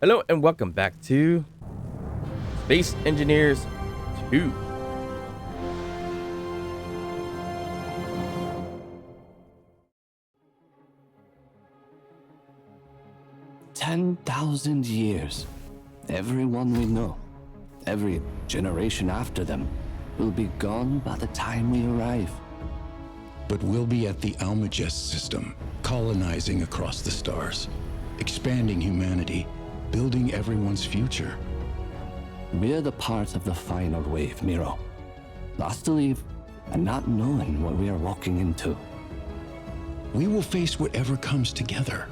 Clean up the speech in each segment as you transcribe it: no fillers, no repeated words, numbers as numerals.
Hello and welcome back to Space Engineers 2. 10,000 years. Everyone we know, every generation after them, will be gone by the time we arrive. But we'll be at the Almagest system, colonizing across the stars, expanding humanity, building everyone's future. We're the part of the final wave, Miro. Lost to leave, and not knowing what we are walking into. We will face whatever comes together.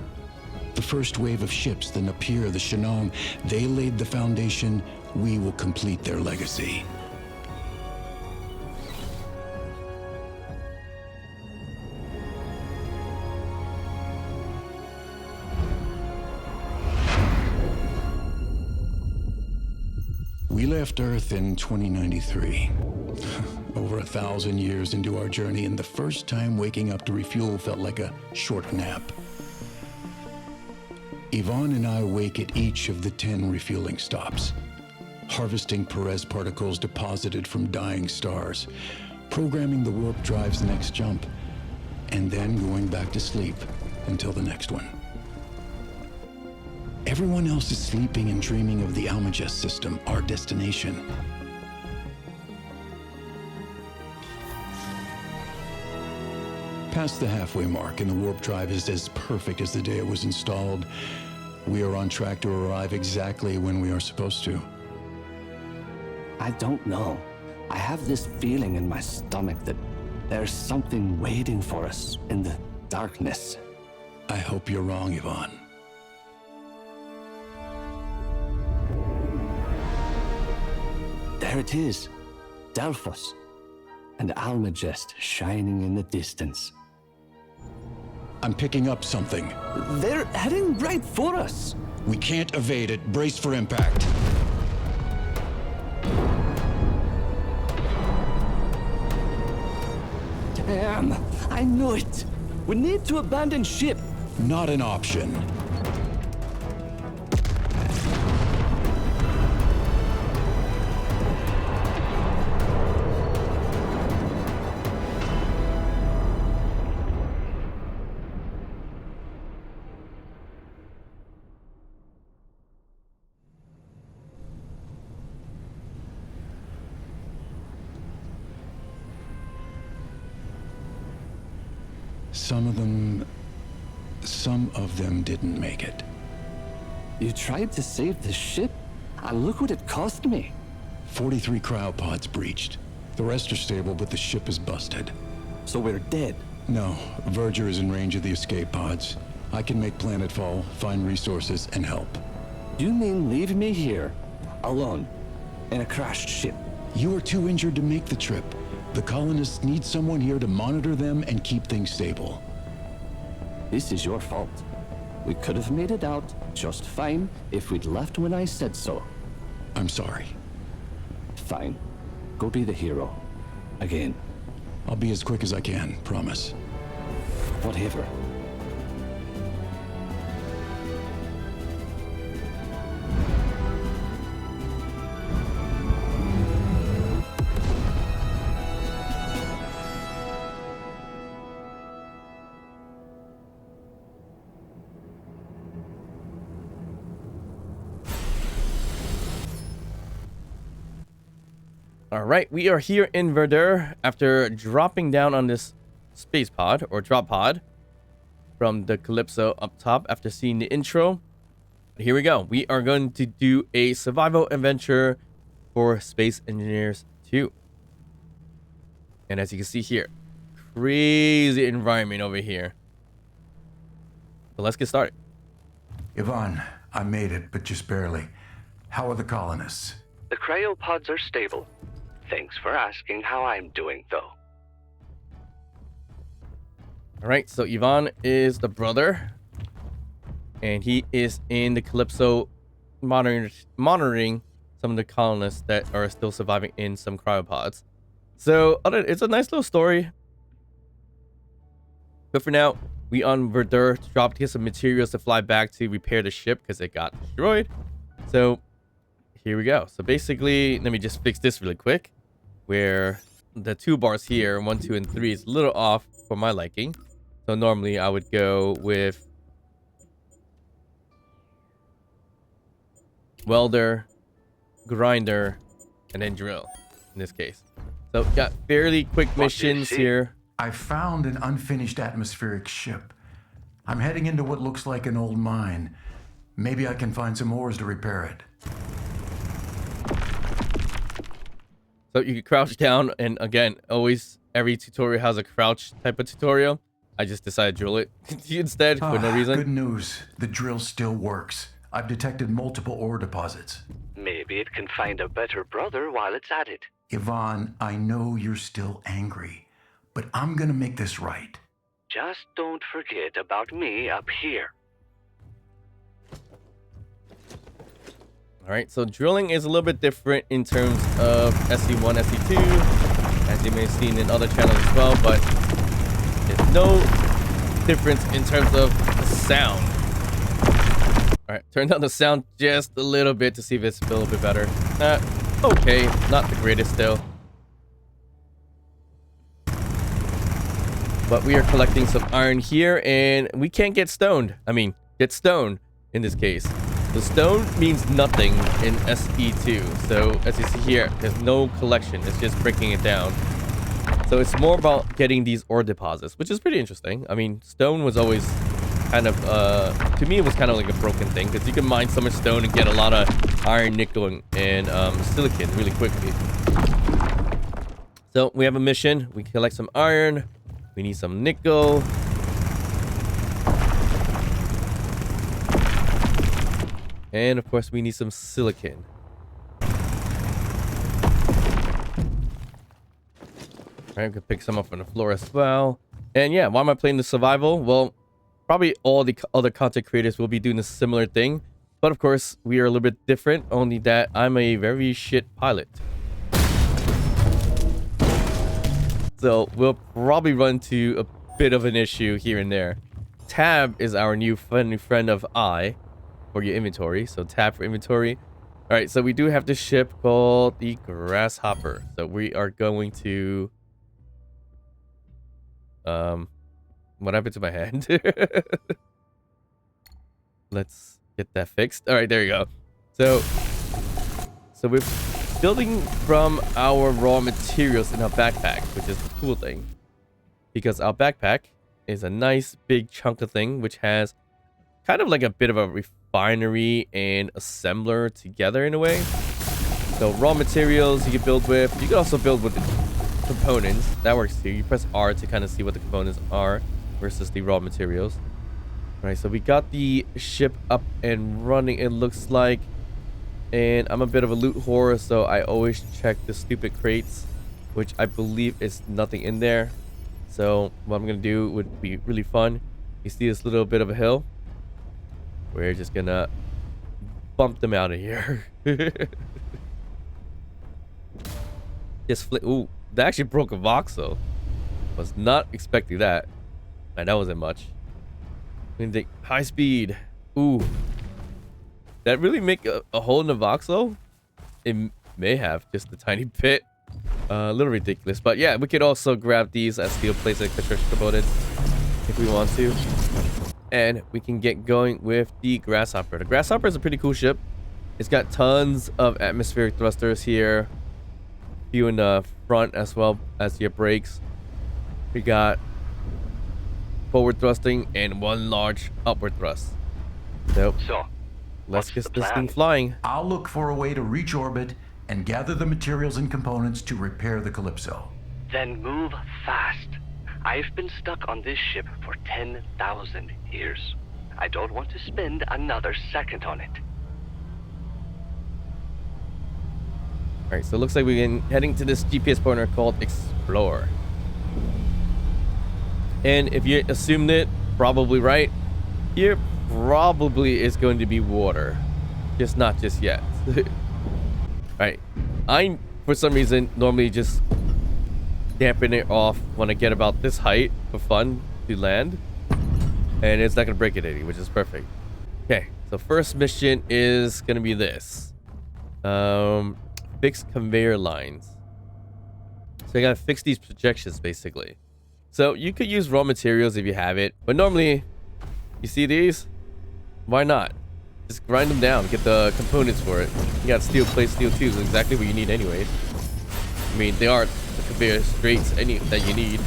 The first wave of ships, the Napier, the Shanong, they laid the foundation. We will complete their legacy. We left Earth in 2093. Over 1,000 years into our journey, and the first time waking up to refuel felt like a short nap. Yvonne and I wake at each of the 10 refueling stops, harvesting Perez particles deposited from dying stars, programming the warp drive's next jump, and then going back to sleep until the next one. Everyone else is sleeping and dreaming of the Almagest system, our destination. Past the halfway mark, and the warp drive is as perfect as the day it was installed. We are on track to arrive exactly when we are supposed to. I don't know. I have this feeling in my stomach that there's something waiting for us in the darkness. I hope you're wrong, Yvonne. There it is, Delphos, and Almagest shining in the distance. I'm picking up something. They're heading right for us. We can't evade it. Brace for impact. Damn, I knew it. We need to abandon ship. Not an option. Some of them didn't make it. You tried to save the ship, and look what it cost me. 43 cryopods breached. The rest are stable, but the ship is busted. So we're dead. No, Verger is in range of the escape pods. I can make planetfall, find resources, and help. You mean leave me here, alone, in a crashed ship? You are too injured to make the trip. The colonists need someone here to monitor them and keep things stable. This is your fault. We could have made it out just fine if we'd left when I said so. I'm sorry. Fine. Go be the hero. Again. I'll be as quick as I can, promise. Whatever. Alright, we are here in Verdure after dropping down on this space pod, or drop pod, from the Calypso up top after seeing the intro. Here we go. We are going to do a survival adventure for Space Engineers 2. And as you can see here, crazy environment over here. So let's get started. Yvonne, I made it, but just barely. How are the colonists? The cryopods are stable. Thanks for asking how I'm doing, though. Alright, so Yvonne is the brother. And he is in the Calypso monitoring some of the colonists that are still surviving in some cryopods. So it's a nice little story. But for now, we on Verdure dropped to get some materials to fly back to repair the ship because it got destroyed. So here we go. So basically, let me just fix this really quick, where the 2 bars here, 1, 2, and 3, is a little off for my liking. So normally I would go with welder, grinder, and then drill in this case. So got fairly quick missions here. I found an unfinished atmospheric ship. I'm heading into what looks like an old mine. Maybe I can find some ores to repair it. So you can crouch down, and again, always every tutorial has a crouch type of tutorial. I just decided to drill it instead for no reason. Good news. The drill still works. I've detected multiple ore deposits. Maybe it can find a better brother while it's at it. Yvonne, I know you're still angry, but I'm gonna make this right. Just don't forget about me up here. All right, so drilling is a little bit different in terms of SE1, SE2, as you may have seen in other channels as well, but there's no difference in terms of the sound. All right, turn down the sound just a little bit to see if it's a little bit better. Okay, not the greatest still. But we are collecting some iron here, and we can't get stoned. I mean, get stoned in this case. The stone means nothing in SE2. So as you see here, there's no collection. It's just breaking it down. So it's more about getting these ore deposits, which is pretty interesting. I mean, stone was always kind of, to me, it was kind of like a broken thing, because you can mine so much stone and get a lot of iron, nickel, and silicon really quickly. So we have a mission. We collect some iron. We need some nickel. And of course, we need some silicon. All right, we can pick some up on the floor as well. And yeah, why am I playing the survival? Well, probably all the other content creators will be doing a similar thing. But of course, we are a little bit different, only that I'm a very shit pilot. So we'll probably run into a bit of an issue here and there. Tab is our new friend of I for your inventory. So tab for inventory. All right, so we do have this ship called the Grasshopper. So we are going to... what happened to my hand? Let's get that fixed. All right, there you go. So we're building from our raw materials in our backpack, which is the cool thing, because our backpack is a nice big chunk of thing which has kind of like a bit of a refinery and assembler together in a way. So raw materials you can build with. You can also build with the components. That works too. You press R to kind of see what the components are versus the raw materials. All right, so we got the ship up and running, it looks like. And I'm a bit of a loot whore, so I always check the stupid crates, which I believe is nothing in there. So what I'm gonna do would be really fun. You see this little bit of a hill? We're just gonna bump them out of here. Just flip. Ooh, that actually broke a voxel. Was not expecting that. And that wasn't much. I'm gonna take high speed. Ooh. That really make a hole in the voxel? It may have, just a tiny bit. A little ridiculous, but yeah, we could also grab these as steel plates and construction components if we want to. And we can get going with the Grasshopper. The Grasshopper is a pretty cool ship. It's got tons of atmospheric thrusters here. A few in the front as well as your brakes. We got forward thrusting and one large upward thrust. So let's get this thing flying. I'll look for a way to reach orbit and gather the materials and components to repair the Calypso. Then move fast. I've been stuck on this ship for 10,000 years. I don't want to spend another second on it. All right, so it looks like we're heading to this GPS pointer called Explore. And if you assumed it, probably right. Here probably is going to be water, just not just yet. All right, I for some reason normally just dampen it off when I get about this height for fun to land. and it's not gonna break it any, which is perfect. Okay, so first mission is gonna be this. Fix conveyor lines. So you gotta fix these projections basically. So you could use raw materials if you have it, but normally, you see these? Why not? Just grind them down, get the components for it. You got steel plates, steel tubes, exactly what you need anyways. I mean, they are the conveyor straights that you need.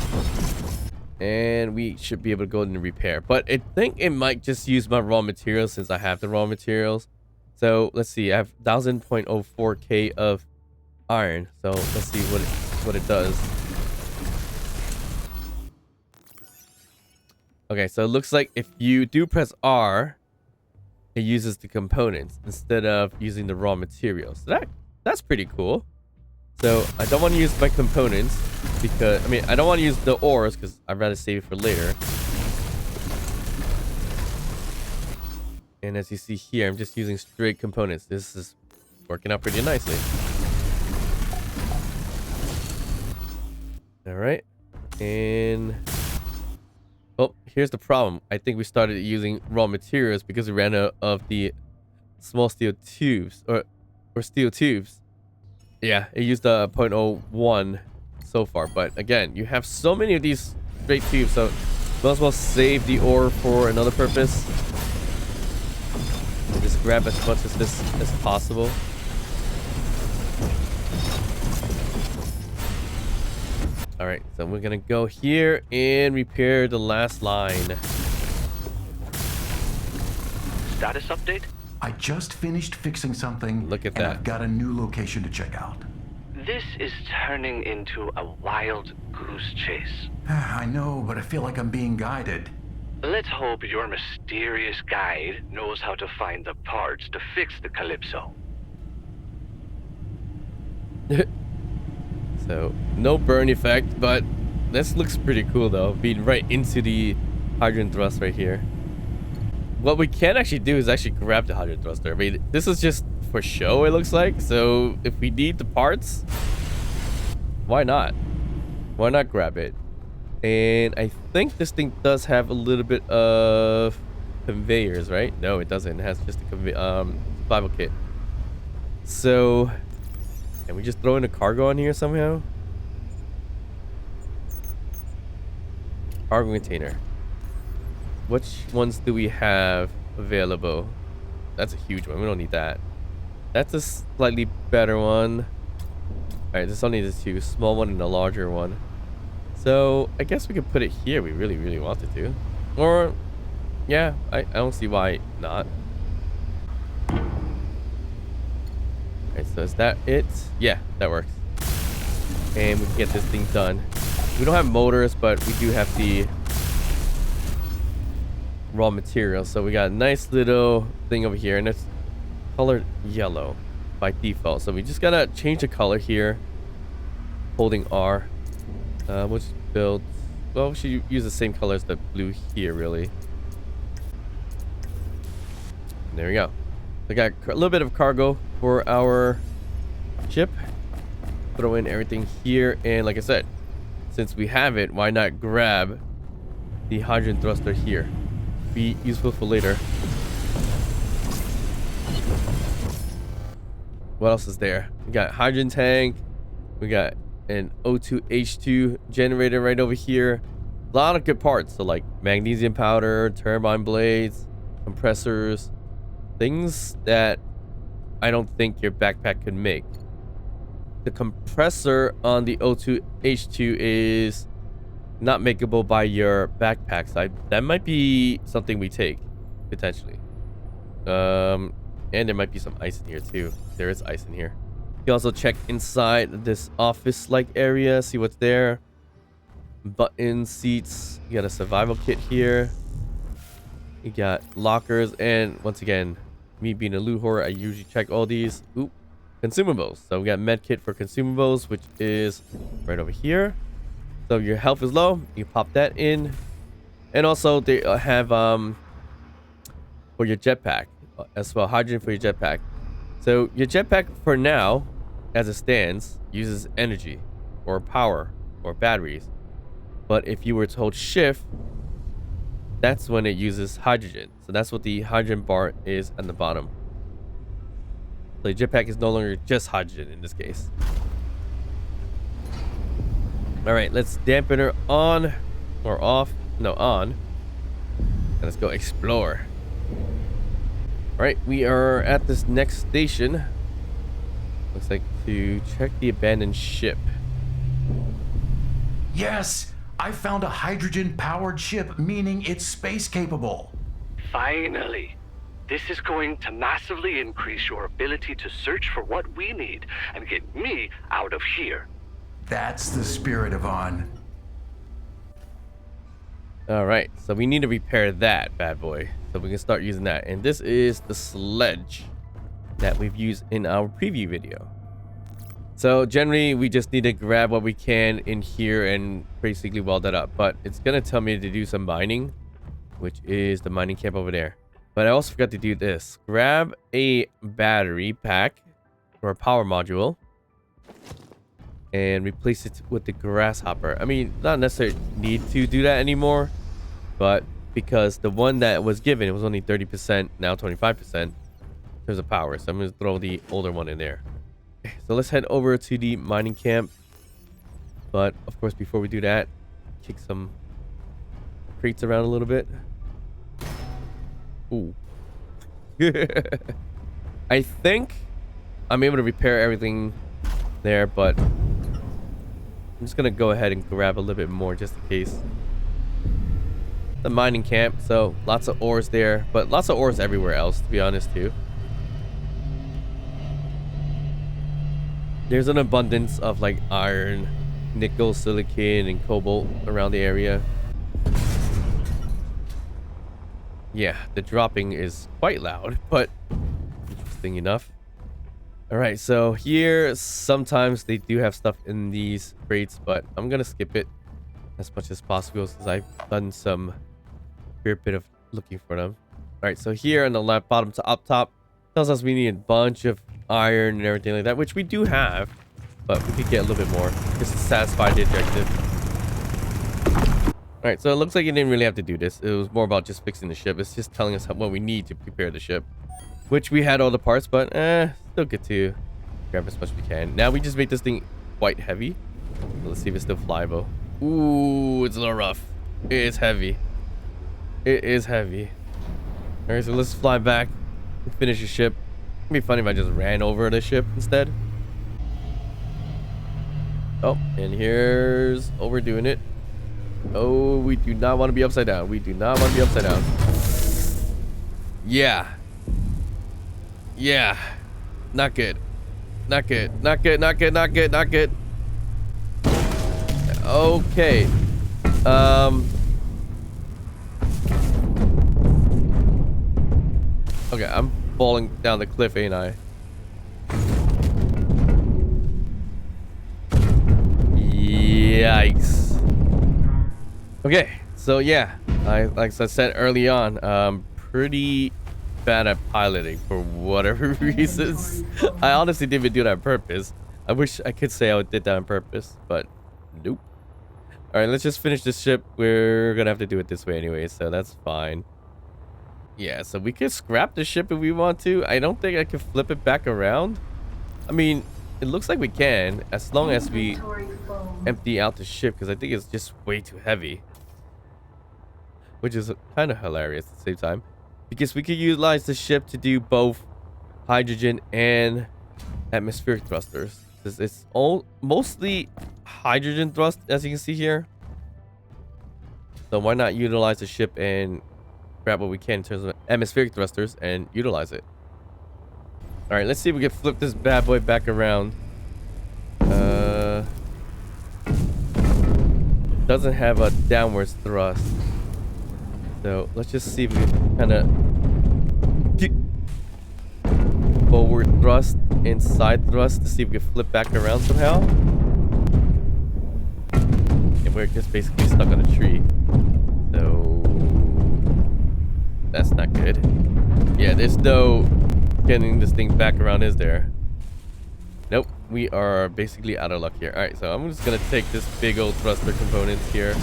And we should be able to go in and repair. But I think it might just use my raw materials since I have the raw materials. So let's see, I have 1000.04k of iron. So let's see what it does. Okay, so it looks like if you do press R, it uses the components instead of using the raw materials. So that's pretty cool. So I don't want to use my components because, I mean, I don't want to use the ores because I'd rather save it for later. And as you see here, I'm just using straight components. This is working out pretty nicely. All right. And oh, here's the problem. I think we started using raw materials because we ran out of the small steel tubes or steel tubes. Yeah, it used the 0.01 so far, but again, you have so many of these straight tubes, so might as well save the ore for another purpose. And just grab as much of this as possible. All right, so we're gonna go here and repair the last line. Status update? I just finished fixing something. Look at and that. I've got a new location to check out. This is turning into a wild goose chase. I know, but I feel like I'm being guided. Let's hope your mysterious guide knows how to find the parts to fix the Calypso. So no burn effect, but this looks pretty cool though, being right into the hydrogen thrust right here. What we can actually do is actually grab the hydrogen thruster. I mean, this is just for show, it looks like. So if we need the parts, why not? Why not grab it? And I think this thing does have a little bit of conveyors, right? No, it doesn't. It has just a survival kit. So can we just throw in a cargo on here somehow? Cargo container. Which ones do we have available? That's a huge one. We don't need that. That's a slightly better one. Alright, there's only the two. Small one and a larger one. So, I guess we could put it here. We really, really wanted to. Or, yeah, I don't see why not. Alright, so is that it? Yeah, that works. And we can get this thing done. We don't have motors, but we do have the raw material. So we got a nice little thing over here, and it's colored yellow by default. So we just gotta change the color here, holding R. We'll just build, well, we should use the same color as the blue here, really. And there we go. We got a little bit of cargo for our ship. Throw in everything here, and like I said, since we have it, why not grab the hydrogen thruster here? Be useful for later. What else is there? We got hydrogen tank. We got an O2H2 generator right over here. A lot of good parts. So like magnesium powder, turbine blades, compressors, things that I don't think your backpack could make. The compressor on the O2H2 is not makeable by your backpack side. That might be something we take potentially. And there might be some ice in here too. There is ice in here. You can also check inside this office-like area, see what's there. Buttons, seats. You got a survival kit here. You got lockers, and once again, me being a loot whore, I usually check all these. Oop. Consumables. So we got med kit for consumables, which is right over here. So if your health is low, you pop that in. And also they have for your jetpack as well, hydrogen for your jetpack. So your jetpack for now, as it stands, uses energy or power or batteries. But if you were to hold shift, that's when it uses hydrogen. So that's what the hydrogen bar is at the bottom. So the jetpack is no longer just hydrogen in this case. All right, let's dampen her on or off. No, on. And let's go explore. All right, we are at this next station. Looks like to check the abandoned ship. Yes, I found a hydrogen-powered ship, meaning it's space-capable. Finally. This is going to massively increase your ability to search for what we need and get me out of here. That's the spirit, Yvonne. All right, so we need to repair that bad boy so we can start using that. And this is the sledge that we've used in our preview video. So generally we just need to grab what we can in here and basically weld that up, but it's gonna tell me to do some mining, which is the mining camp over there. But I also forgot to do this. Grab a battery pack or a power module and replace it with the grasshopper. I mean, not necessarily need to do that anymore, but because the one that was given, it was only 30%, now 25% in terms of power. So I'm going to throw the older one in there. So let's head over to the mining camp. But of course, before we do that, kick some crates around a little bit. Ooh. I think I'm able to repair everything there, but I'm just gonna go ahead and grab a little bit more just in case. The mining camp, so lots of ores there, but lots of ores everywhere else, to be honest too. There's an abundance of like iron, nickel, silicon, and cobalt around the area. Yeah, the dropping is quite loud, but interesting enough. All right, so here sometimes they do have stuff in these crates, but I'm gonna skip it as much as possible since I've done some fair bit of looking for them. All right, so here on the left bottom to up top tells us we need a bunch of iron and everything like that, which we do have, but we could get a little bit more just to satisfy the objective. All right, so it looks like you didn't really have to do this. It was more about just fixing the ship. It's just telling us what we need to prepare the ship, which we had all the parts, but still get to grab as much as we can. Now we just make this thing quite heavy. Let's see if it's still flyable. Ooh, it's a little rough. It is heavy. It is heavy. All right, so let's fly back and finish the ship. It'd be funny if I just ran over the ship instead. Oh, and here's overdoing it. Oh, we do not want to be upside down. We do not want to be upside down. Yeah. Yeah. Not good. Not good. Not good. Not good. Not good. Not good. Okay. Okay, I'm falling down the cliff, ain't I? Yikes. Okay, so yeah, like I said early on, pretty bad at piloting for whatever reasons. I honestly didn't even do that on purpose. I wish I could say I did that on purpose, but nope. All right, let's just finish this ship. We're gonna have to do it this way anyway, so that's fine. Yeah, so we could scrap the ship if we want to. I don't think I can flip it back around. I mean, it looks like we can, as long as we empty out the ship, because I think it's just way too heavy. Which is kind of hilarious at the same time, because we could utilize the ship to do both hydrogen and atmospheric thrusters. It's all mostly hydrogen thrust, as you can see here. So why not utilize the ship and grab what we can in terms of atmospheric thrusters and utilize it. All right, let's see if we can flip this bad boy back around. Doesn't have a downwards thrust. So let's just see if we can kind of get forward thrust and side thrust to see if we can flip back around somehow. And we're just basically stuck on a tree. So that's not good. Yeah, there's no getting this thing back around, is there? Nope, we are basically out of luck here. All right, so I'm just gonna take this big old thruster components here.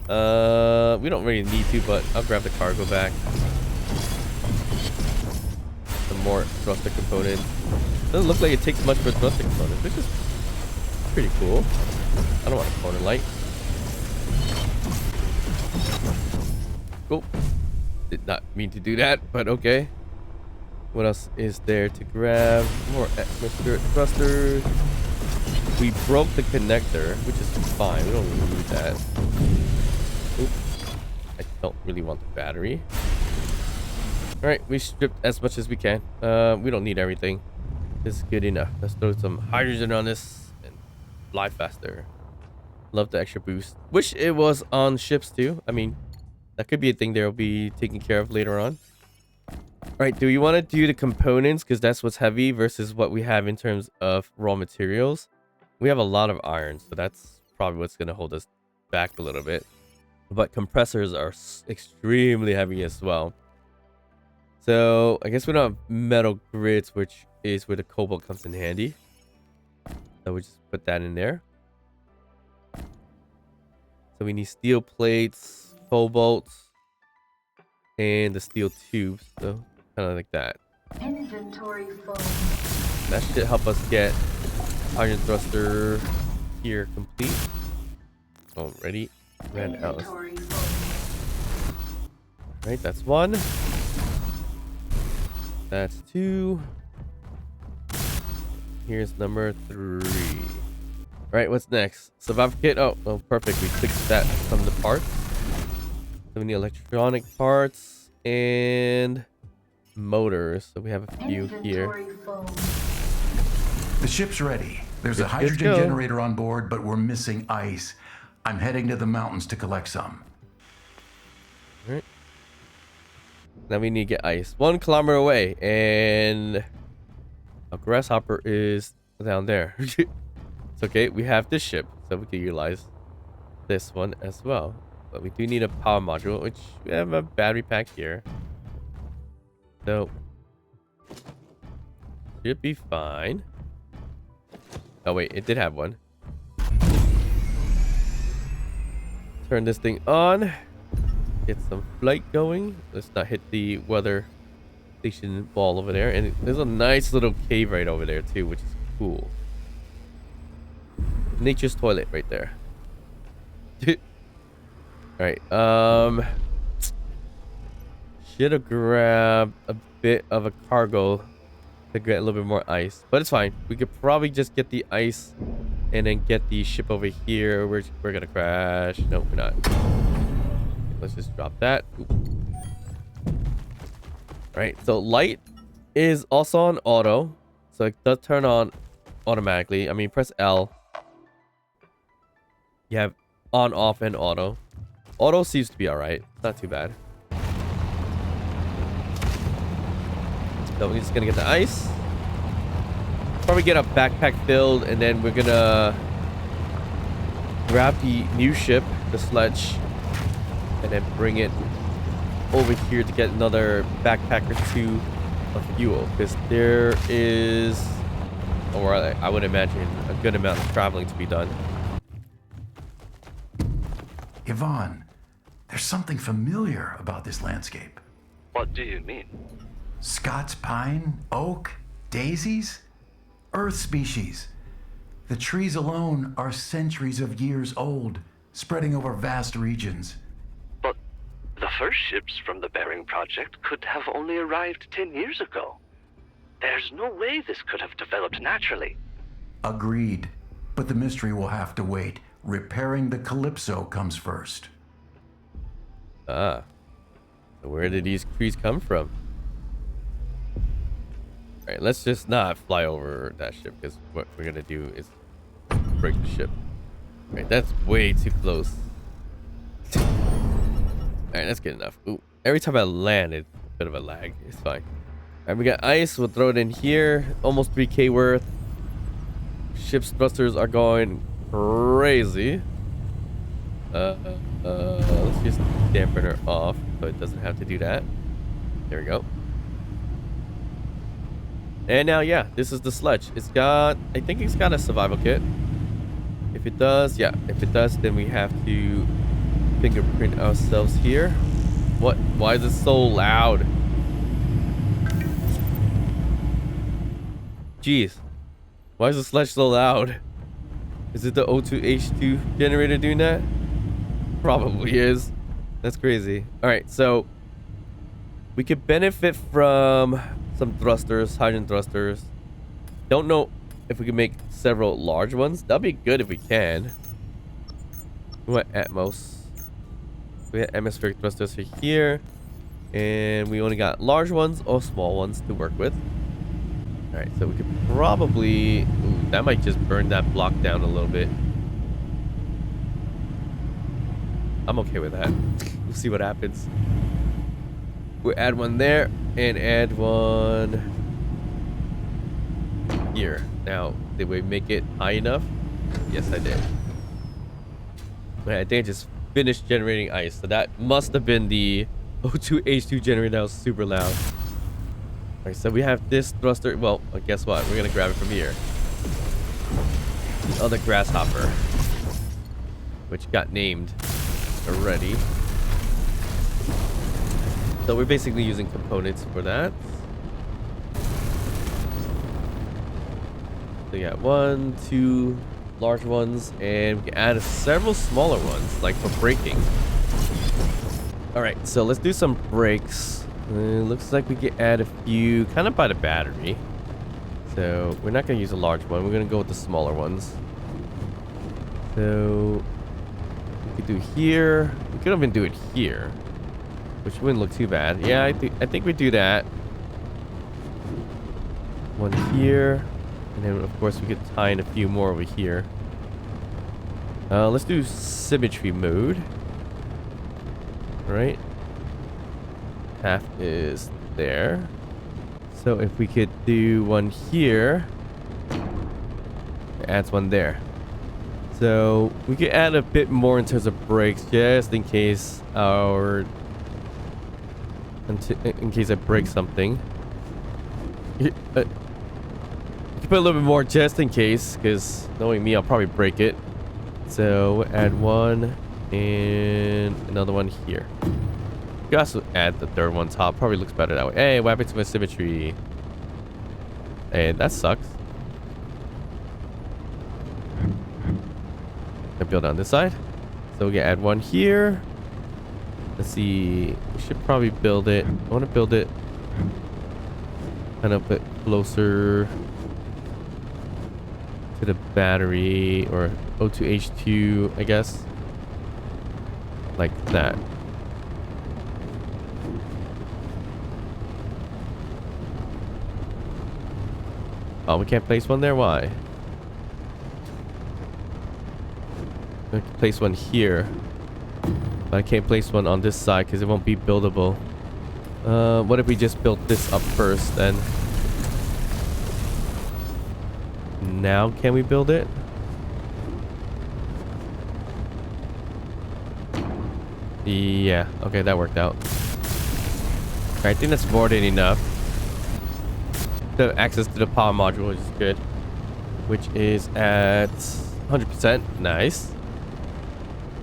We don't really need to, but I'll grab the cargo back. Some more thruster components. Doesn't look like it takes much for thruster components, which is pretty cool. I don't want a corner light. Cool. Did not mean to do that, but okay. What else is there to grab? More atmospheric thrusters. We broke the connector, which is fine. We don't really need that. Oop. I don't really want the battery. Alright, we stripped as much as we can. We don't need everything. This is good enough. Let's throw some hydrogen on this and fly faster. Love the extra boost. Wish it was on ships too. I mean, that could be a thing they'll be taken care of later on. Alright, do we want to do the components? Because that's what's heavy versus what we have in terms of raw materials. We have a lot of iron, so that's probably what's going to hold us back a little bit. But compressors are extremely heavy as well. So I guess we don't have metal grids, which is where the cobalt comes in handy. So we just put that in there. So we need steel plates, cobalt, and the steel tubes. So kind of like that. Inventory full. That should help us get iron thruster here complete. Already ran out. Inventory full. Right, that's one. That's two. Here's number 3. Right, what's next? Survival kit. Oh, perfect. We fixed that from the parts. So we need electronic parts and motors. So we have a few here. Inventory full. The ship's ready. There's a Let's hydrogen go. generator on board, but we're missing ice. I'm heading to the mountains to collect some. Alright. Now we need to get ice 1 kilometer away, and a grasshopper is down there. It's okay, we have this ship, so we can utilize this one as well. But we do need a power module, which we have a battery pack here. So should be fine. Oh wait, it did have one. Turn this thing on. Get some flight going. Let's not hit the weather station wall over there. And there's a nice little cave right over there too, which is cool. Nature's toilet right there. Alright, should have grabbed a bit of a cargo to get a little bit more ice, but it's fine. We could probably just get the ice and then get the ship over here. We're gonna crash. No, we're not. Let's just drop that. Alright, so light is also on auto, so it does turn on automatically. I mean, press L. You have on, off, and auto. Auto seems to be alright. Not too bad. So we're just gonna get the ice. Probably get a backpack filled, and then we're gonna grab the new ship, the sledge, and then bring it over here to get another backpack or 2 of fuel, because there is, or I would imagine, a good amount of traveling to be done. Yvonne, there's something familiar about this landscape. What do you mean? Scots pine, oak, daisies, earth species. The trees alone are centuries of years old, spreading over vast regions. But the first ships from the Bering Project could have only arrived 10 years ago. There's no way this could have developed naturally. Agreed. But the mystery will have to wait. Repairing the Calypso comes first. Ah. So where did these trees come from? Alright, let's just not fly over that ship, because what we're gonna do is break the ship. Alright, that's way too close. Alright, that's good enough. Ooh, every time I land, it's a bit of a lag. It's fine. Alright, we got ice. We'll throw it in here. Almost 3k worth. Ship's thrusters are going crazy. Let's just dampen her off, but it doesn't have to do that. There we go. And now, yeah, this is the sledge. It's got, I think it's got a survival kit. If it does, yeah. If it does, then we have to fingerprint ourselves here. What? Why is it so loud? Jeez. Why is the sledge so loud? Is it the O2H2 generator doing that? Probably is. That's crazy. Alright, so we could benefit from some thrusters, hydrogen thrusters. Don't know if we can make several large ones. That'd be good if we can. We want Atmos. We have atmospheric thrusters here. And we only got large ones or small ones to work with. Alright, so we could probably... Ooh, that might just burn that block down a little bit. I'm okay with that. We'll see what happens. We'll add one there and add one here. Now, did we make it high enough? Yes, I did. I think I just finished generating ice. So that must have been the O2H2 generator that was super loud. Alright, so we have this thruster. Well, guess what? We're gonna grab it from here. The other grasshopper, which got named already. So we're basically using components for that. So you got 1, 2 large ones, and we can add several smaller ones, like for braking. Alright, so let's do some brakes. Looks like we can add a few kind of by the battery. So we're not going to use a large one. We're going to go with the smaller ones. So we could do here. We could even do it here, which wouldn't look too bad. Yeah, I think we do that. One here. And then, of course, we could tie in a few more over here. Let's do symmetry mode. Right. Half is there. So if we could do one here, it adds one there. So we could add a bit more in terms of brakes, just in case I break something. You could put a little bit more just in case, because knowing me, I'll probably break it. So we'll add one and another one here. You can also add the third one top. Probably looks better that way. Hey, what happened to my symmetry? Hey, that sucks. I build on this side. So we can add one here. Let's see. We should probably build it. I want to build it kind of a bit closer to the battery, or O2H2, I guess. Like that. Oh, we can't place one there? Why? I can place one here. But I can't place one on this side because it won't be buildable. What if we just built this up first then? Now can we build it? Yeah, okay, that worked out. I think that's more than enough. The access to the power module is good, which is at 100%. Nice.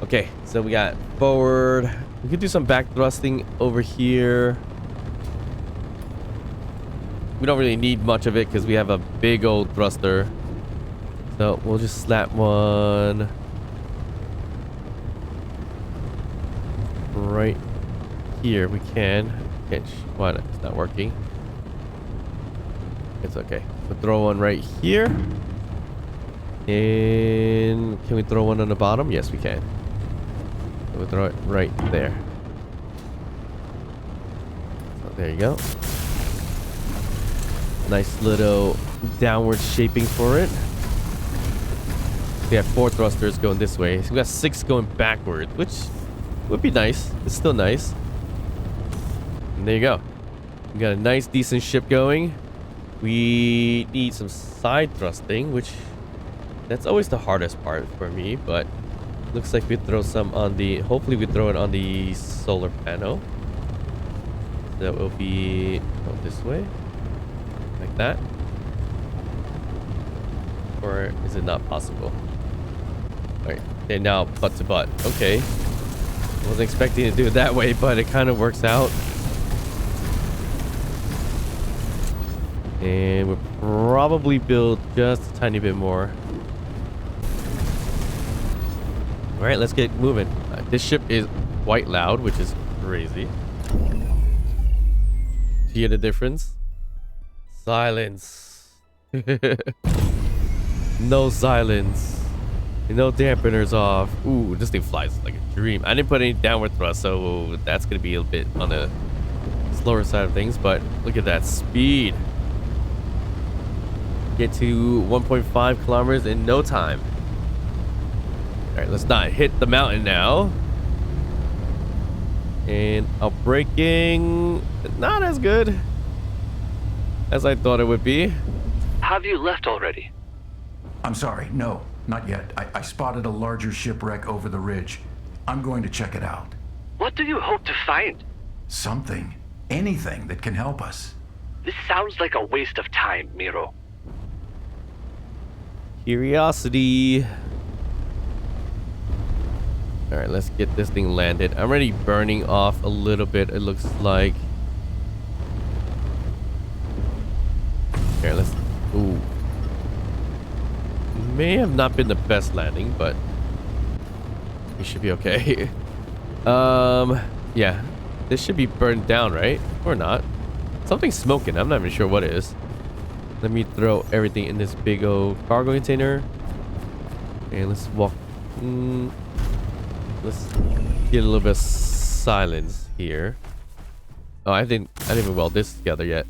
Okay, so we got forward. We could do some back thrusting over here. We don't really need much of it because we have a big old thruster. So we'll just slap one right here. We can. What? It's not working. It's okay. We'll throw one right here. And can we throw one on the bottom? Yes, we can. So we'll throw it right there. So there you go. Nice little downward shaping for it. We have 4 thrusters going this way. So we got 6 going backward, which would be nice. It's still nice. And there you go. We got a nice, decent ship going. We need some side thrusting, which that's always the hardest part for me, but looks like we throw some on the, hopefully we throw it on the solar panel. That will be this way, like that. Or is it not possible? All right, okay, now butt to butt. Okay. Wasn't expecting to do it that way, but it kind of works out. And we'll probably build just a tiny bit more. Alright, let's get moving. This ship is quite loud, which is crazy. Hear the difference? Silence. No silence. No dampeners off. Ooh, this thing flies like a dream. I didn't put any downward thrust, so that's going to be a bit on the slower side of things. But look at that speed. Get to 1.5 kilometers in no time. All right, let's not hit the mountain now. And our braking, not as good as I thought it would be. Have you left already? I'm sorry, no, not yet. I spotted a larger shipwreck over the ridge. I'm going to check it out. What do you hope to find? Something, anything that can help us. This sounds like a waste of time, Miro. Curiosity. All right, let's get this thing landed. I'm already burning off a little bit, it looks like. Here, let's... Ooh. May have not been the best landing, but we should be okay. Yeah. This should be burned down, right? Or not. Something's smoking. I'm not even sure what it is. Let me throw everything in this big old cargo container. And let's walk... let's get a little bit of silence here. Oh, I didn't even weld this together yet.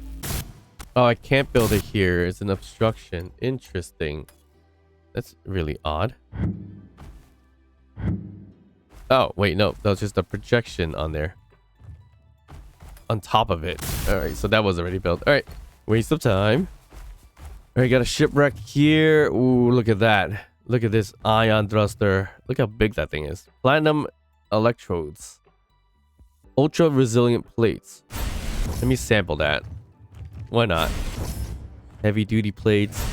Oh, I can't build it here. It's an obstruction. Interesting. That's really odd. Oh, wait, no. That was just a projection on there. On top of it. Alright, so that was already built. Alright, waste of time. Alright, got a shipwreck here. Ooh, look at that. Look at this ion thruster. Look how big that thing is. Platinum electrodes. Ultra resilient plates. Let me sample that. Why not? Heavy duty plates.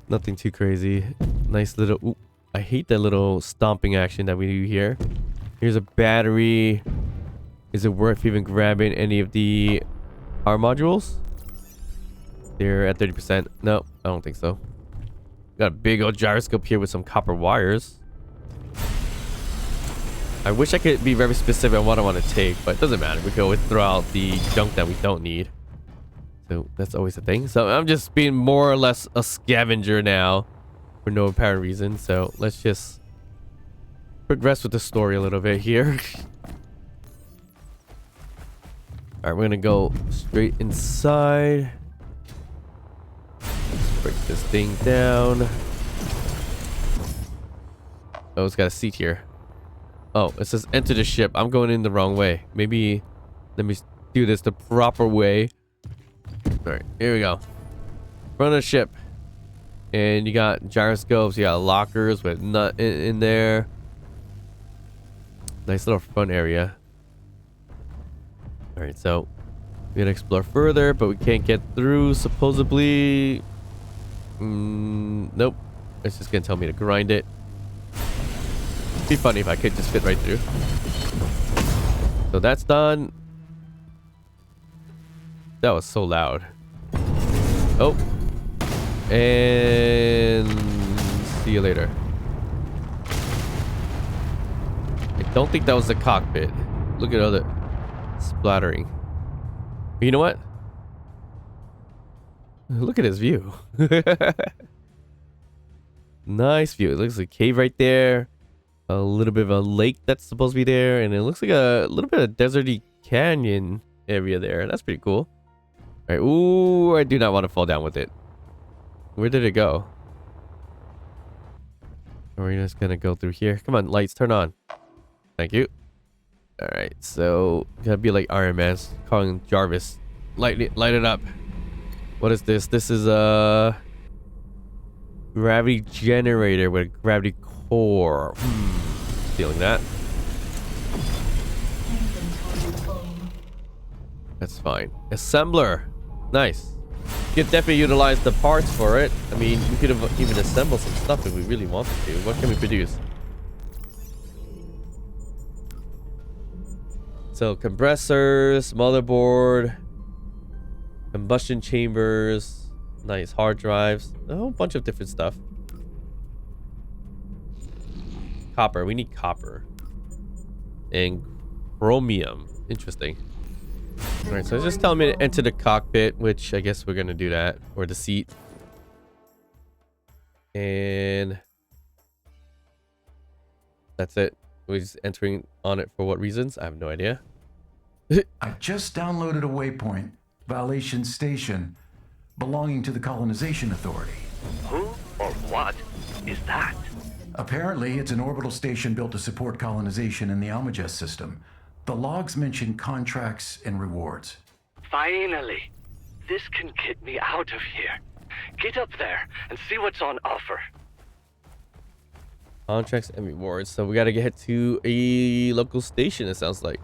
Nothing too crazy. Nice little... Ooh, I hate that little stomping action that we do here. Here's a battery. Is it worth even grabbing any of the power modules? They're at 30%. No, I don't think so. Got a big old gyroscope here with some copper wires. I wish I could be very specific on what I want to take, but it doesn't matter. We can always throw out the junk that we don't need. So that's always a thing. So I'm just being more or less a scavenger now for no apparent reason. So let's just progress with the story a little bit here. All right, we're gonna go straight inside. Let's break this thing down. Oh, it's got a seat here. Oh, it says enter the ship. I'm going in the wrong way. Maybe let me do this the proper way. All right, here we go. Front of the ship. And you got gyroscopes. You got lockers with nut in there. Nice little front area. All right, so we're gonna explore further, but we can't get through supposedly. Nope. It's just gonna tell me to grind it. It'd be funny if I could just fit right through. So that's done. That was so loud. Oh. And see you later. I don't think that was the cockpit. Look at all the splattering. But you know what? Look at his view. Nice view. It looks like a cave right there. A little bit of a lake that's supposed to be there. And it looks like a little bit of deserty canyon area there. That's pretty cool. All right. Ooh, I do not want to fall down with it. Where did it go? We're just gonna go through here. Come on, lights, turn on. Thank you. All right, so gotta be like Iron Man calling Jarvis, light it up. What is this? This is a gravity generator with a gravity core. Stealing that. That's fine. Assembler, nice. You could definitely utilize the parts for it. I mean, we could have even assembled some stuff if we really wanted to. What can we produce? So compressors, motherboard, combustion chambers, nice hard drives, a whole bunch of different stuff. Copper, we need copper. And chromium, interesting. All right, so it's just telling me to enter the cockpit, which I guess we're gonna do that, or the seat. And that's it. We're just entering on it for what reasons? I have no idea. I just downloaded a waypoint, Valation Station, belonging to the Colonization Authority. Who or what is that? Apparently, it's an orbital station built to support colonization in the Almagest system. The logs mention contracts and rewards. Finally. This can get me out of here. Get up there and see what's on offer. Contracts and rewards. So we gotta get to a local station, it sounds like.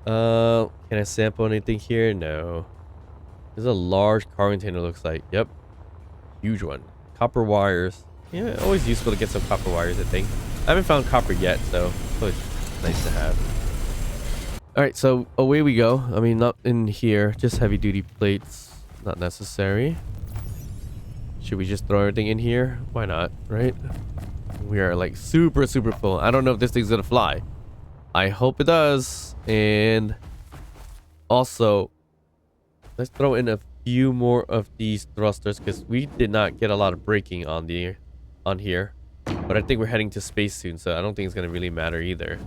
Can I sample anything here? No. There's a large car container, looks like. Yep. Huge one. Copper wires. Yeah, always useful to get some copper wires, I think. I haven't found copper yet, so it's always nice to have. Alright, so away we go. I mean, not in here. Just heavy duty plates. Not necessary. Should we just throw everything in here? Why not, right? We are like super full. I don't know if this thing's gonna fly. I hope it does. And also, let's throw in a few more of these thrusters because we did not get a lot of braking on here. But I think we're heading to space soon, so I don't think it's gonna really matter either.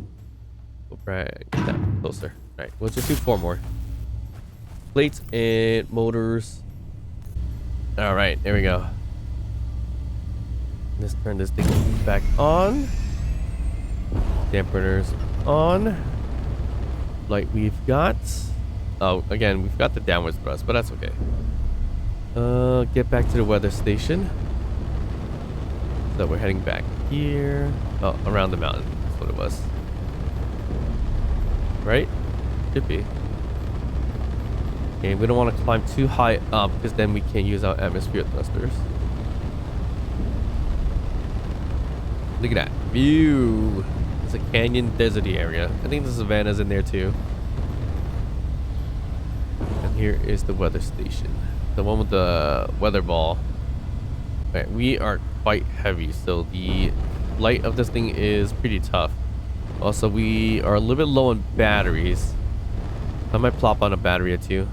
Right, get that closer. All right, we'll just do 4 more plates and motors. All right, there we go. Let's turn this thing back on. Dampeners on. Light we've got. Oh, again, we've got the downwards thrust, but that's okay. Get back to the weather station. So we're heading back here. Oh, around the mountain. That's what it was. Right? Should be. Okay, we don't want to climb too high up because then we can't use our atmosphere thrusters. Look at that view. It's a canyon deserty area. I think the savanna's in there too. And here is the weather station. The one with the weather ball. Alright, we are quite heavy, so the light of this thing is pretty tough. Also, we are a little bit low on batteries. I might plop on a battery or two.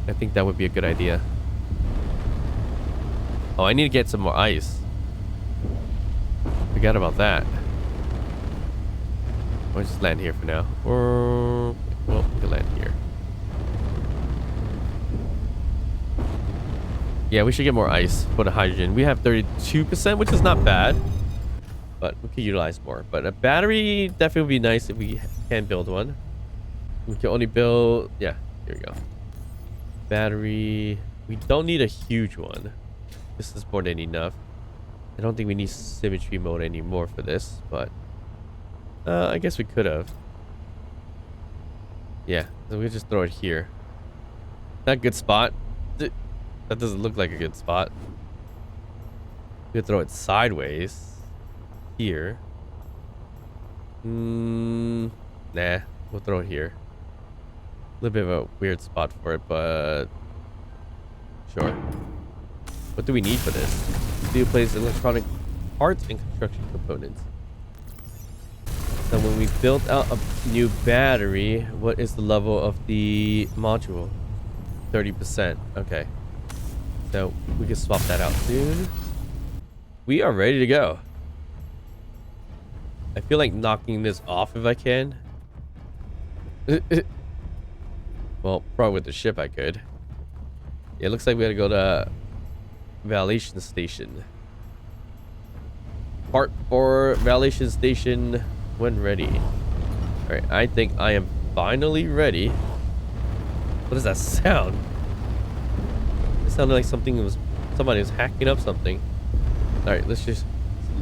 I think that would be a good idea. Oh, I need to get some more ice. Forgot about that. I'll just land here for now. Or, well, we can land here. Yeah, we should get more ice for the hydrogen. We have 32%, which is not bad. But we could utilize more. But a battery definitely would be nice if we can build one. We can only build... Yeah, here we go. Battery... We don't need a huge one. This is more than enough. I don't think we need symmetry mode anymore for this, but... I guess we could have. Yeah, so we just throw it here. Not a good spot. That doesn't look like a good spot. We could throw it sideways. Here. Nah, we'll throw it here. A little bit of a weird spot for it, but sure. What do we need for this? Steel plates, electronic parts, and construction components. So when we built out a new battery, what is the level of the module? 30%. Okay. So we can swap that out soon. We are ready to go. I feel like knocking this off if I can. Well, probably with the ship I could. Yeah, it looks like we gotta go to Valation Station. Part for Valation Station when ready. Alright, I think I am finally ready. What does that sound? It sounded like somebody was hacking up something. Alright, let's just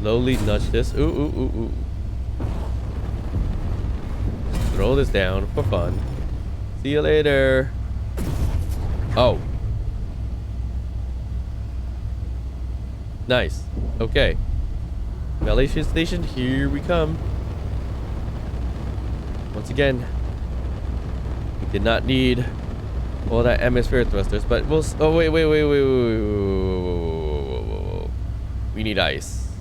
slowly nudge this. Ooh, ooh, ooh, ooh. Throw this down for fun. See you later. Oh. Nice. Okay. Valation Station, here we come. Once again, Did not need all that atmosphere thrusters, but we'll... Oh, wait. We need ice.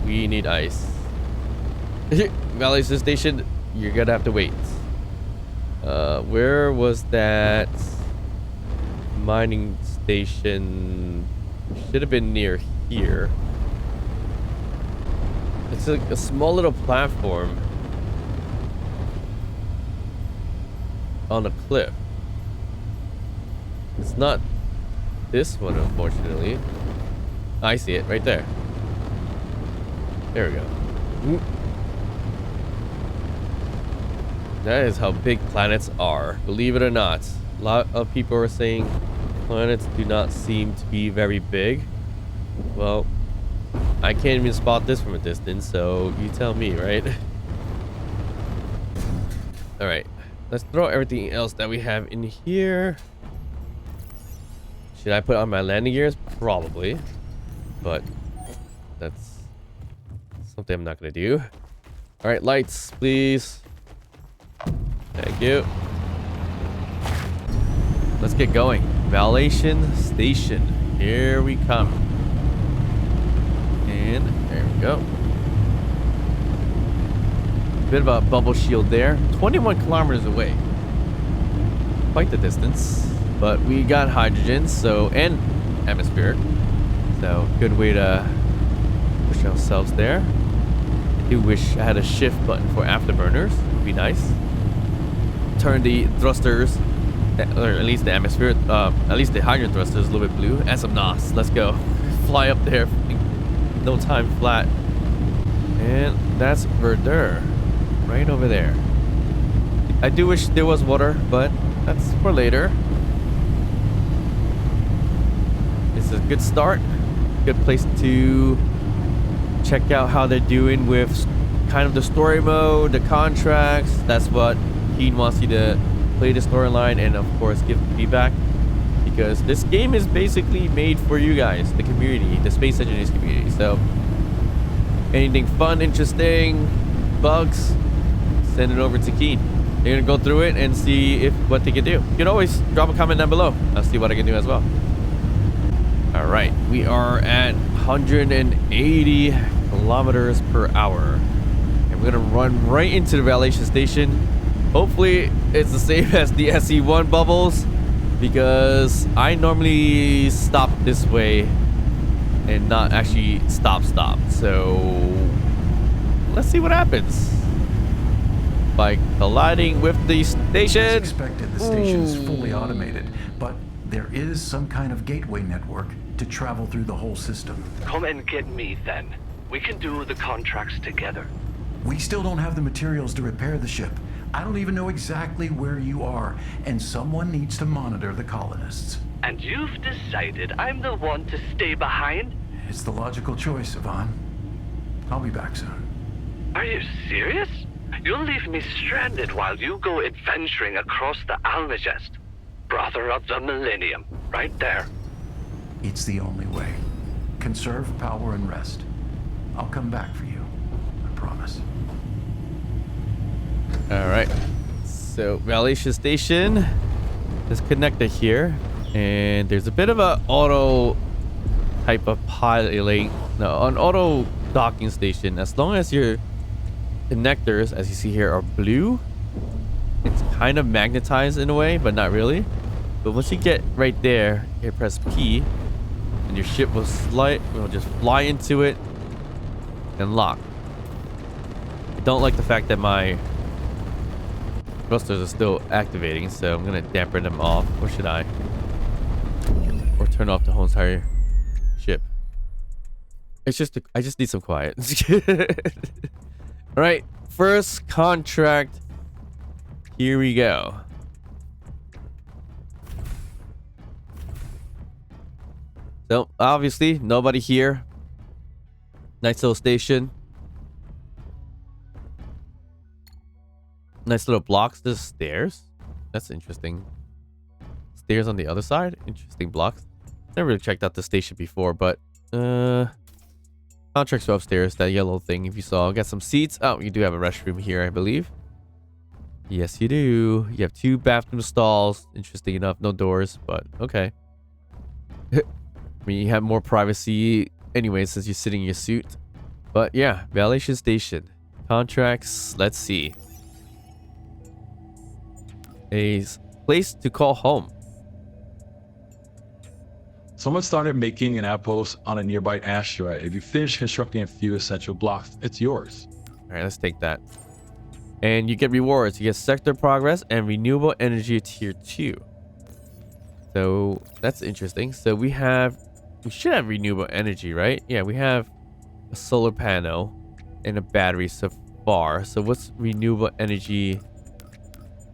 We need ice. Validation station, you're gonna have to wait. Where was that mining station? Should have been near here. It's like a small little platform on a cliff. It's not this one, unfortunately. I see it right there. There we go. Oop. That is how big planets are. Believe it or not. A lot of people are saying planets do not seem to be very big. Well, I can't even spot this from a distance, so you tell me, right? Alright. Let's throw everything else that we have in here. Should I put on my landing gears? Probably. But that's something I'm not going to do. Alright, lights, please. Thank you. Let's get going. Validation station. Here we come. And there we go. Bit of a bubble shield there. 21 kilometers away. Quite the distance. But we got hydrogen, so, and atmospheric. So, good way to push ourselves there. I do wish I had a shift button for afterburners. Would be nice. Turn the thrusters, or at least the atmosphere, at least the hydrogen thrusters a little bit blue. And some NOS. Let's go. Fly up there. No time flat. And that's Verdure. Right over there. I do wish there was water, but that's for later. It's a good start. Good place to check out how they're doing with kind of the story mode, the contracts. That's what Keen wants you to play the storyline and of course give feedback, because this game is basically made for you guys, the community, the Space Engineers community. So anything fun, interesting, bugs, send it over to Keen. They're gonna go through it and see what they can do. You can always drop a comment down below. I'll see what I can do as well. All right, we are at 180 kilometers per hour, and we're gonna run right into the validation station. Hopefully it's the same as the SE1 bubbles, because I normally stop this way and not actually stop. So let's see what happens by colliding with the station. As expected, the station is fully automated, but there is some kind of gateway network to travel through the whole system. Come and get me then. We can do the contracts together. We still don't have the materials to repair the ship. I don't even know exactly where you are, and someone needs to monitor the colonists. And you've decided I'm the one to stay behind? It's the logical choice, Yvonne. I'll be back soon. Are you serious? You'll leave me stranded while you go adventuring across the Almagest. Brother of the Millennium, right there. It's the only way. Conserve power and rest. I'll come back for you. I promise. All right, so validation station is connected here, and there's a bit of a auto type of piloting, no, an auto docking station. As long as your connectors, as you see here, are blue, it's kind of magnetized in a way, but not really. But once you get right there, you press P, and your ship will just fly into it and lock. I don't like the fact that my thrusters are still activating, so I'm gonna dampen them off. Or should I? Or turn off the whole entire ship. It's just I just need some quiet. All right, first contract. Here we go. So obviously nobody here. Nice little station. Nice little blocks. There's stairs. That's interesting. Stairs on the other side. Interesting blocks. Never really checked out the station before, but contracts are upstairs. That yellow thing, if you saw. Got some seats. Oh, you do have a restroom here, I believe. Yes, you do. You have 2 bathroom stalls. Interesting enough, no doors, but okay. I mean, you have more privacy anyway since you're sitting in your suit. But yeah, validation station. Contracts, let's see. A place to call home. Someone started making an outpost on a nearby asteroid. If you finish constructing a few essential blocks, it's yours. Alright, let's take that. And you get rewards. You get sector progress and renewable energy tier 2. So that's interesting. So we should have renewable energy, right? Yeah, we have a solar panel and a battery so far. So what's renewable energy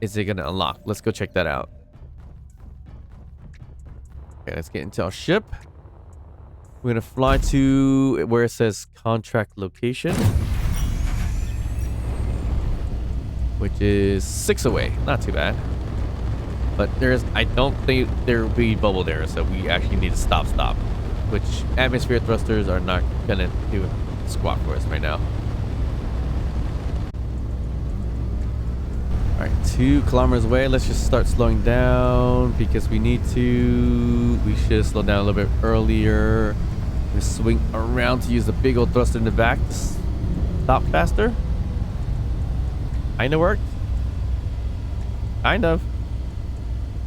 is it gonna unlock? Let's go check that out. Okay, let's get into our ship. We're gonna fly to where it says contract location, which is 6 away. Not too bad. But I don't think there will be bubble there, so we actually need to stop, which atmosphere thrusters are not gonna do squat for us right now. All right, 2 kilometers away. Let's just start slowing down because we need to. We should slow down a little bit earlier. We swing around to use the big old thruster in the back to stop faster. Kinda worked. Kind of.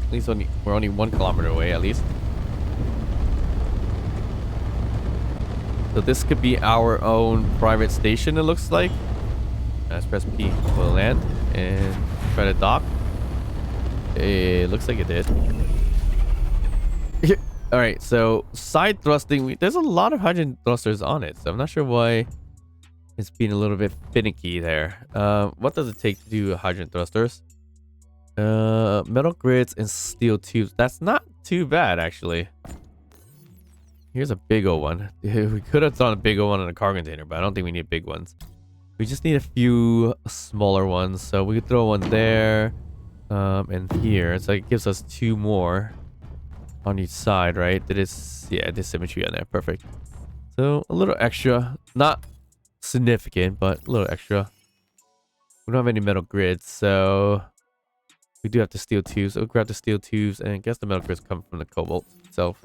At least we're only 1 kilometer away, at least. So this could be our own private station, it looks like. Let's press P. We'll land and try to dock. It looks like it did. Alright, so side thrusting. There's a lot of hydrogen thrusters on it, so I'm not sure why it's being a little bit finicky there. What does it take to do hydrogen thrusters? Metal grids and steel tubes. That's not too bad, actually. Here's a big old one. We could have done a big old one in a cargo container, but I don't think we need big ones. We just need a few smaller ones. So we could throw one there and here. So it gives us 2 more on each side, right? Yeah, this symmetry on there. Perfect. So a little extra. Not significant, but a little extra. We don't have any metal grids, so we do have the steel tubes. So we'll grab the steel tubes, and I guess the metal grids come from the cobalt itself.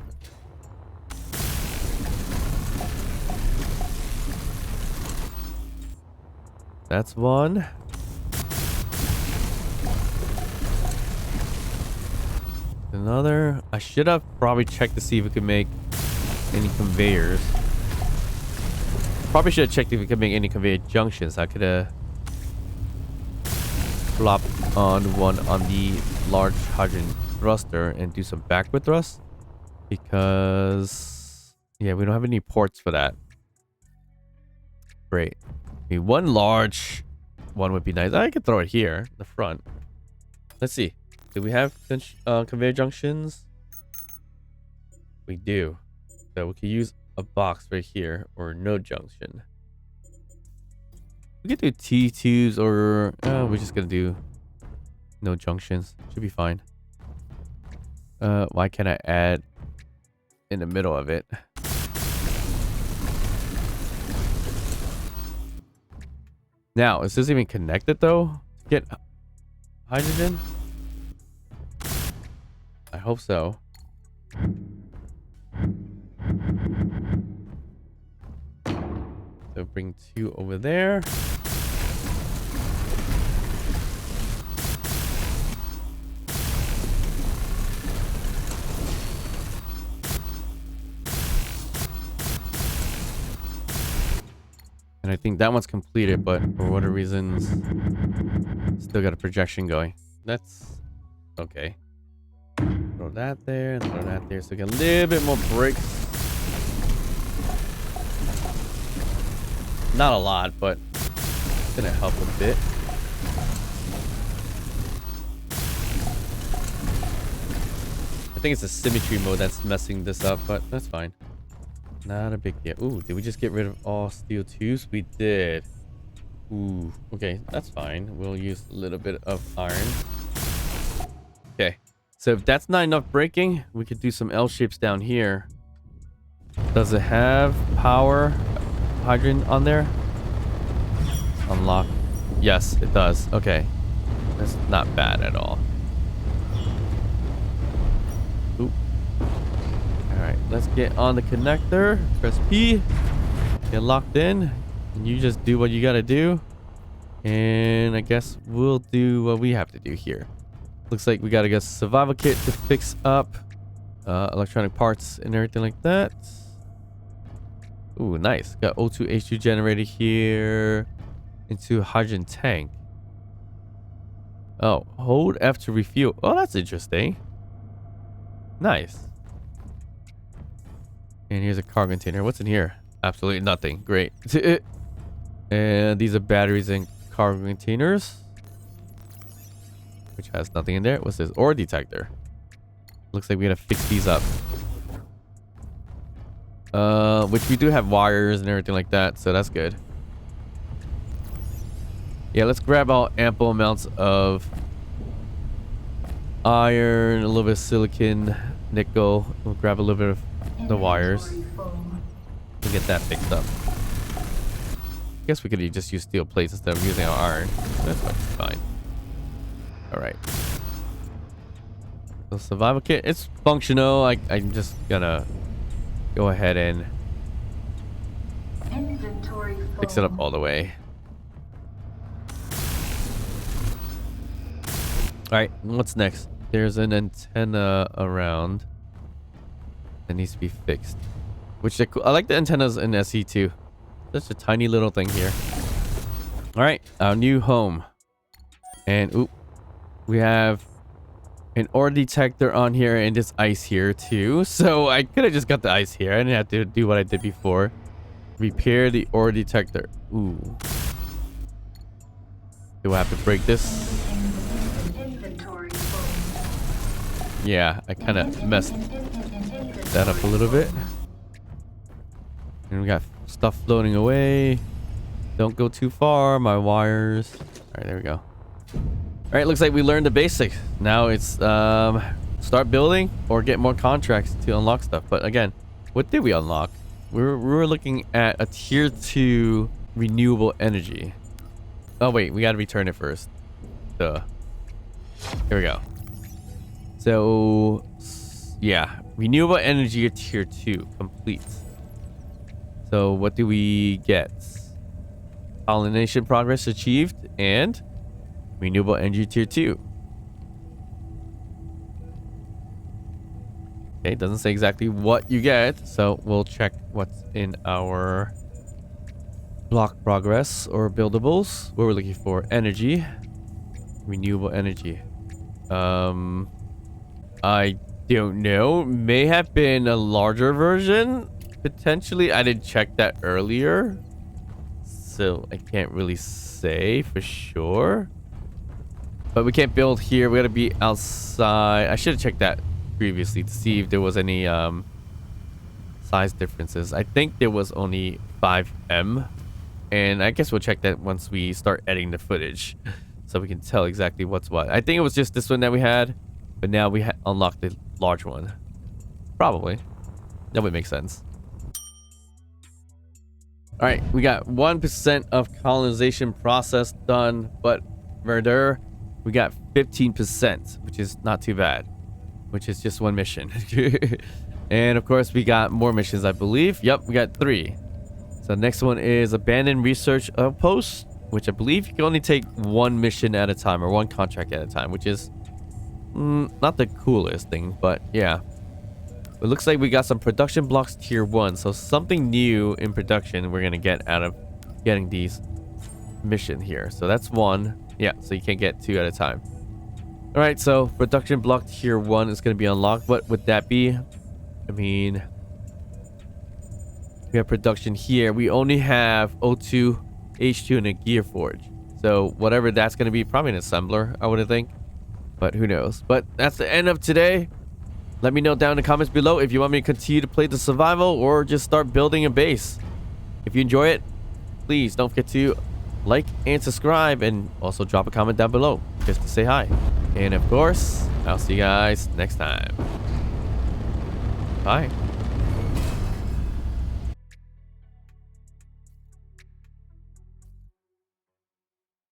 That's one. Another. I should have probably checked to see if we could make any conveyors. Probably should have checked if we could make any conveyor junctions. I could have flopped on one on the large hydrogen thruster and do some backward thrust. Because, yeah, we don't have any ports for that. Great. Maybe one large one would be nice. I could throw it here, in the front. Let's see. Do we have conveyor junctions? We do. So we could use a box right here or no junction. We could do T2s or we're just gonna do no junctions. Should be fine. Why can't I add in the middle of it? Now, is this even connected though? To get hydrogen? I hope so. So bring 2 over there. And I think that one's completed, but for whatever reasons, still got a projection going. That's okay. Throw that there and throw that there, so we get a little bit more brakes. Not a lot, but it's gonna help a bit. I think it's the symmetry mode that's messing this up, but that's fine. Not a big deal. Ooh, did we just get rid of all steel tubes? We did. Ooh, okay, that's fine. We'll use a little bit of iron. Okay, so if that's not enough braking, we could do some L shapes down here. Does it have power hydrogen on there? Unlock. Yes, it does. Okay. That's not bad at all. Oop. Alright, let's get on the connector. Press P. Get locked in. And you just do what you gotta do. And I guess we'll do what we have to do here. Looks like we gotta get a survival kit to fix up electronic parts and everything like that. Ooh, nice. Got O2 H2 generator here into a hydrogen tank. Oh, hold F to refuel. Oh, that's interesting. Nice. And here's a cargo container. What's in here? Absolutely nothing. Great. And these are batteries and cargo containers, which has nothing in there. What's this? Ore detector. Looks like we gotta fix these up. Which we do have wires and everything like that, so that's good. Yeah, let's grab all ample amounts of iron, a little bit of silicon, nickel. We'll grab a little bit of the wires. We'll get that fixed up. I guess we could just use steel plates instead of using our iron. That's fine. Alright. So survival kit, it's functional. I'm just gonna go ahead and fix it up all the way. Alright, what's next? There's an antenna around that needs to be fixed. Which I like the antennas in SE too. Such a tiny little thing here. Alright, our new home. And oop, we have an ore detector on here and this ice here too. So I could have just got the ice here. I didn't have to do what I did before. Repair the ore detector. Ooh. Do I have to break this? Yeah, I kind of messed that up a little bit. And we got stuff floating away. Don't go too far, my wires. Alright, there we go. Alright, looks like we learned the basics. Now it's start building or get more contracts to unlock stuff. But again, what did we unlock? We were looking at a tier 2 renewable energy. Oh wait, we gotta return it first. Duh. Here we go. So yeah, renewable energy tier 2 complete. So what do we get? Pollination progress achieved and renewable energy tier 2. Okay, it doesn't say exactly what you get, so we'll check what's in our block progress or buildables. What we're looking for: energy, renewable energy. I don't know. May have been a larger version. Potentially, I didn't check that earlier, so I can't really say for sure. But we can't build here. We gotta be outside. I should have checked that previously to see if there was any size differences. I think there was only 5M, and I guess we'll check that once we start editing the footage, so we can tell exactly what's what. I think it was just this one that we had, but now we unlocked the large one. Probably. That would make sense. Alright, we got 1% of colonization process done, but Verdure, we got 15%, which is not too bad. Which is just one mission. And of course, we got more missions, I believe. Yep, we got 3. So next one is Abandoned Research Outpost, which I believe you can only take one mission at a time, or one contract at a time, which is not the coolest thing, but yeah. It looks like we got some production blocks tier 1, so something new in production we're gonna get out of getting these mission here. So that's 1. Yeah, so you can't get 2 at a time. All right, so production block tier 1 is gonna be unlocked. What would that be? I mean, we have production here. We only have O2, H2, and a gear forge. So whatever that's gonna be, probably an assembler, I would think. But who knows? But that's the end of today. Let me know down in the comments below if you want me to continue to play the survival or just start building a base. If you enjoy it, please don't forget to like and subscribe, and also drop a comment down below just to say hi. And of course, I'll see you guys next time. Bye.